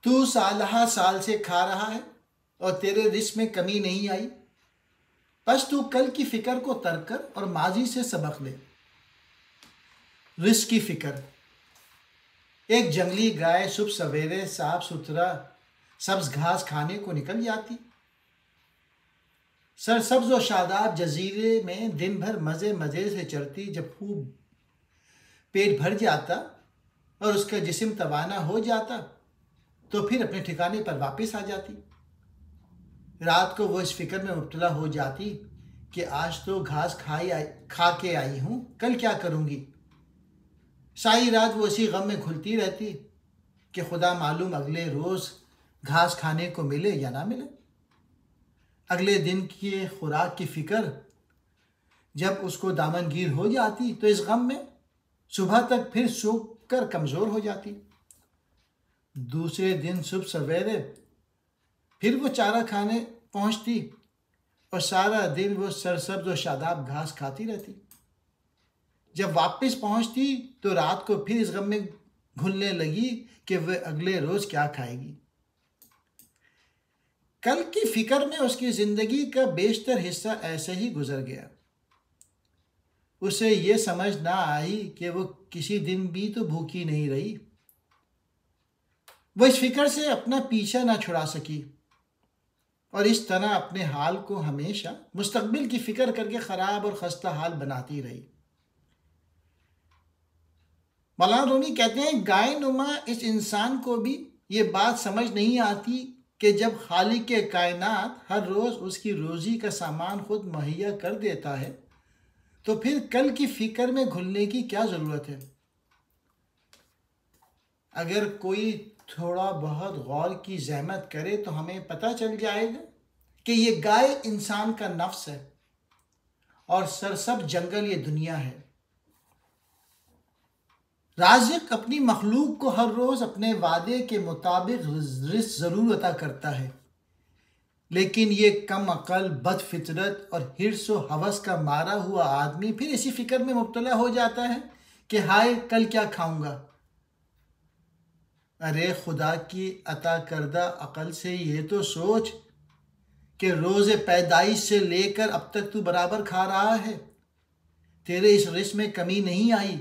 तू सालहा साल से खा रहा है और तेरे रिस्क में कमी नहीं आई। बस तू कल की फिक्र को तर्क कर और माजी से सबक ले। रिस्क की फिक्र। एक जंगली गाय सुबह सवेरे साफ सुथरा सब्ज घास खाने को निकल जाती। सरसब्ज और शादाब जजीरे में दिन भर मज़े मज़े से चरती। जब खूब पेट भर जाता और उसका जिस्म तवाना हो जाता तो फिर अपने ठिकाने पर वापस आ जाती। रात को वो इस फिक्र में मुब्तला हो जाती कि आज तो घास खा के आई हूँ, कल क्या करूँगी। सारी रात वो इसी गम में घुलती रहती कि खुदा मालूम अगले रोज़ घास खाने को मिले या ना मिले। अगले दिन की खुराक की फिक्र जब उसको दामनगीर हो जाती तो इस गम में सुबह तक फिर सूख कर कमज़ोर हो जाती। दूसरे दिन सुबह सवेरे फिर वो चारा खाने पहुंचती और सारा दिन वो सरसब्ज और शादाब घास खाती रहती। जब वापस पहुंचती तो रात को फिर इस गम में घुलने लगी कि वह अगले रोज़ क्या खाएगी। कल की फिक्र में उसकी ज़िंदगी का बेशतर हिस्सा ऐसे ही गुजर गया। उसे ये समझ ना आई कि वो किसी दिन भी तो भूखी नहीं रही। वह इस फिक्र से अपना पीछा ना छुड़ा सकी और इस तरह अपने हाल को हमेशा मुस्तकबिल की फिक्र करके ख़राब और खस्ता हाल बनाती रही। मौलाना रूमी कहते हैं, गाय नुमा इस इंसान को भी ये बात समझ नहीं आती कि जब खालिक के कायनात हर रोज़ उसकी रोज़ी का सामान खुद मुहैया कर देता है तो फिर कल की फिक्र में घुलने की क्या ज़रूरत है। अगर कोई थोड़ा बहुत गौर की ज़हमत करे तो हमें पता चल जाएगा कि ये गाय इंसान का नफ्स है और सरसब जंगल ये दुनिया है। राज़िक अपनी मखलूक को हर रोज़ अपने वादे के मुताबिक रिज़्क़ ज़रूर अता करता है, लेकिन ये कम अकल, बदफितरत और हिर्स व हवस का मारा हुआ आदमी फिर इसी फिक्र में मुब्तला हो जाता है कि हाय कल क्या खाऊंगा। अरे खुदा की अता करदा अकल से ये तो सोच कि रोज़े पैदाइश से लेकर अब तक तू बराबर खा रहा है, तेरे इस रिस्क में कमी नहीं आई,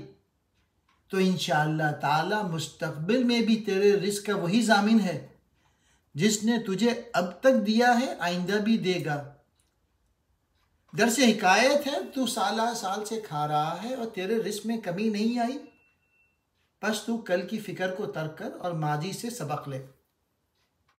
तो इंशाअल्लाह ताला मुस्तकबिल में भी तेरे रिस्क का वही ज़ामिन है जिसने तुझे अब तक दिया है, आइंदा भी देगा। दर से हिकायत है, तू साल से खा रहा है और तेरे रिस्क में कमी नहीं आई। बस तू कल की फिक्र को तर्क कर और माजी से सबक ले।